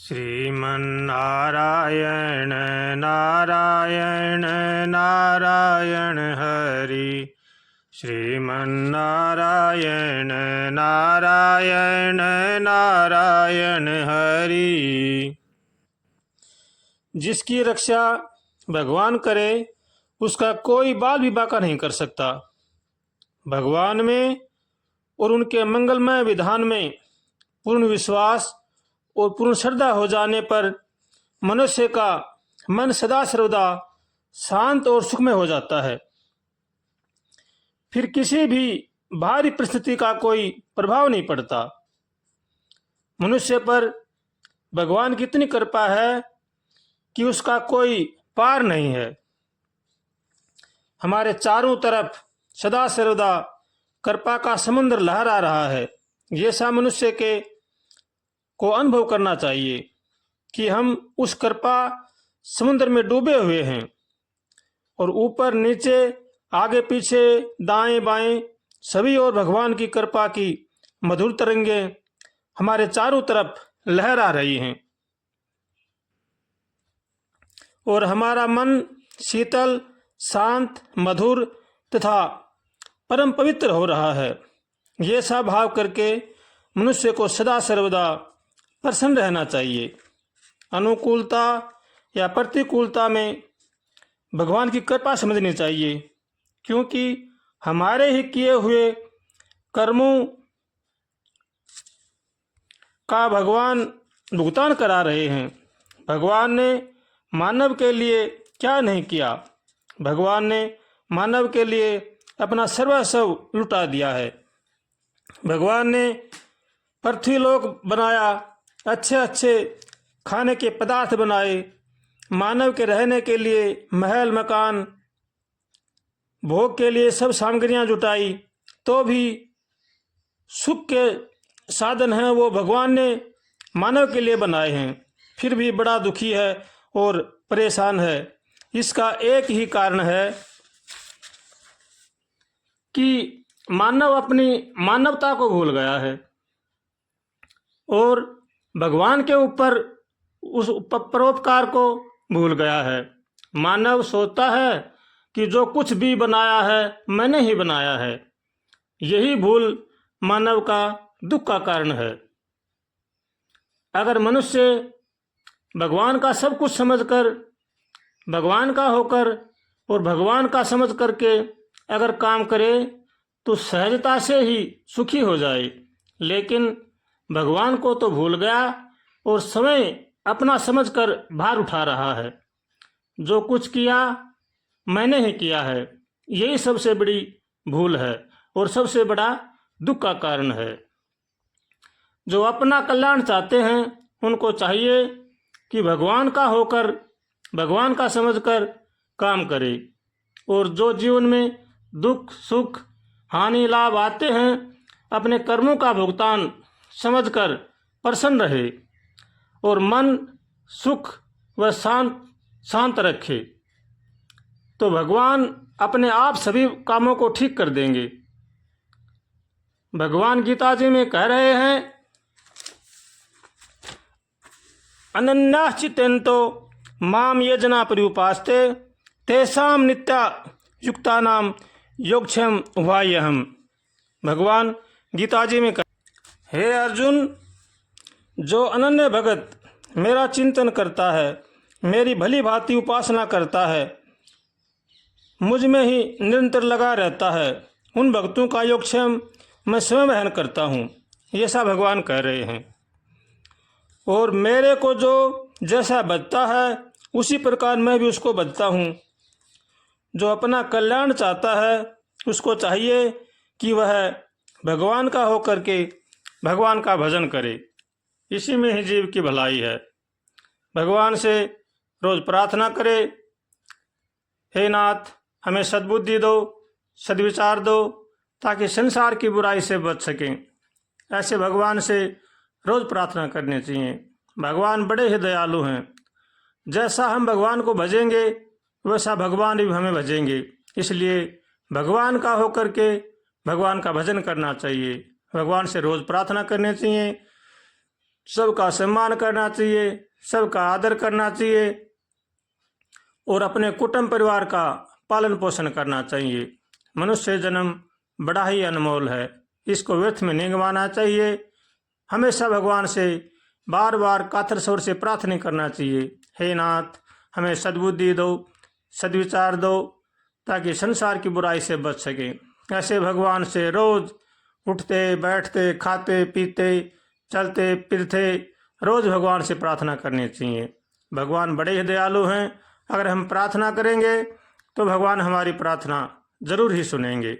श्रीमन्नारायण नारायण नारायण हरि। श्रीमन्नारायण नारायण नारायण हरि। जिसकी रक्षा भगवान करे उसका कोई बाल भी बांका नहीं कर सकता। भगवान में और उनके मंगलमय विधान में पूर्ण विश्वास और पूर्ण श्रद्धा हो जाने पर मनुष्य का मन सदा सर्वदा शांत और सुखमय हो जाता है। फिर किसी भी भारी परिस्थिति का कोई प्रभाव नहीं पड़ता। मनुष्य पर भगवान की इतनी कृपा है कि उसका कोई पार नहीं है। हमारे चारों तरफ सदा सर्वदा कृपा का समुद्र लहरा रहा है। ये सा मनुष्य को अनुभव करना चाहिए कि हम उस कृपा समुद्र में डूबे हुए हैं और ऊपर नीचे आगे पीछे दाएं बाएं सभी ओर भगवान की कृपा की मधुर तरंगे हमारे चारों तरफ लहरा रही हैं और हमारा मन शीतल शांत मधुर तथा परम पवित्र हो रहा है। ये सब भाव करके मनुष्य को सदा सर्वदा प्रसन्न रहना चाहिए। अनुकूलता या प्रतिकूलता में भगवान की कृपा समझनी चाहिए, क्योंकि हमारे ही किए हुए कर्मों का भगवान भुगतान करा रहे हैं। भगवान ने मानव के लिए क्या नहीं किया। भगवान ने मानव के लिए अपना सर्वस्व लुटा दिया है। भगवान ने पृथ्वीलोक बनाया, अच्छे अच्छे खाने के पदार्थ बनाए, मानव के रहने के लिए महल मकान भोग के लिए सब सामग्रियां जुटाई, तो भी सुख के साधन हैं वो भगवान ने मानव के लिए बनाए हैं, फिर भी बड़ा दुखी है और परेशान है। इसका एक ही कारण है कि मानव अपनी मानवता को भूल गया है और भगवान के ऊपर उस परोपकार को भूल गया है। मानव सोचता है कि जो कुछ भी बनाया है मैंने ही बनाया है। यही भूल मानव का दुख का कारण है। अगर मनुष्य भगवान का सब कुछ समझकर, भगवान का होकर और भगवान का समझ करके अगर काम करे तो सहजता से ही सुखी हो जाए। लेकिन भगवान को तो भूल गया और समय अपना समझकर भार उठा रहा है। जो कुछ किया मैंने ही किया है, यही सबसे बड़ी भूल है और सबसे बड़ा दुख का कारण है। जो अपना कल्याण चाहते हैं उनको चाहिए कि भगवान का होकर, भगवान का समझकर काम करे और जो जीवन में दुख सुख हानि लाभ आते हैं अपने कर्मों का भुगतान समझकर प्रसन्न रहे और मन सुख व शांत रखे, तो भगवान अपने आप सभी कामों को ठीक कर देंगे। भगवान गीता जी में कह रहे हैं, अनन्याश्चितेन्तो माम ये जना पर्युपास्ते तेषाम नित्या युक्तानाम योगक्षेम उभायहम्। भगवान गीता जी में हे अर्जुन, जो अनन्य भगत मेरा चिंतन करता है, मेरी भली भांति उपासना करता है, मुझ में ही निरंतर लगा रहता है, उन भक्तों का योगक्षेम मैं स्वयं वहन करता हूँ। ये सब भगवान कह रहे हैं। और मेरे को जो जैसा बचता है उसी प्रकार मैं भी उसको बचता हूँ। जो अपना कल्याण चाहता है उसको चाहिए कि वह भगवान का होकर के भगवान का भजन करे। इसी में ही जीव की भलाई है। भगवान से रोज प्रार्थना करे, हे नाथ हमें सद्बुद्धि दो, सद्विचार दो, ताकि संसार की बुराई से बच सकें। ऐसे भगवान से रोज प्रार्थना करनी चाहिए। भगवान बड़े ही दयालु हैं। जैसा हम भगवान को भजेंगे वैसा भगवान भी हमें भजेंगे। इसलिए भगवान का होकर के भगवान का भजन करना चाहिए। भगवान से रोज प्रार्थना करनी चाहिए। सबका सम्मान करना चाहिए, सबका आदर करना चाहिए और अपने कुटुंब परिवार का पालन पोषण करना चाहिए। मनुष्य जन्म बड़ा ही अनमोल है, इसको व्यर्थ में नहीं गंवाना चाहिए। हमेशा भगवान से बार बार कातर स्वर से प्रार्थना करना चाहिए, हे नाथ हमें सद्बुद्धि दो, सद्विचार दो, ताकि संसार की बुराई से बच सके। ऐसे भगवान से रोज उठते बैठते खाते पीते चलते फिरते रोज भगवान से प्रार्थना करनी चाहिए। भगवान बड़े ही दयालु हैं। अगर हम प्रार्थना करेंगे तो भगवान हमारी प्रार्थना जरूर ही सुनेंगे।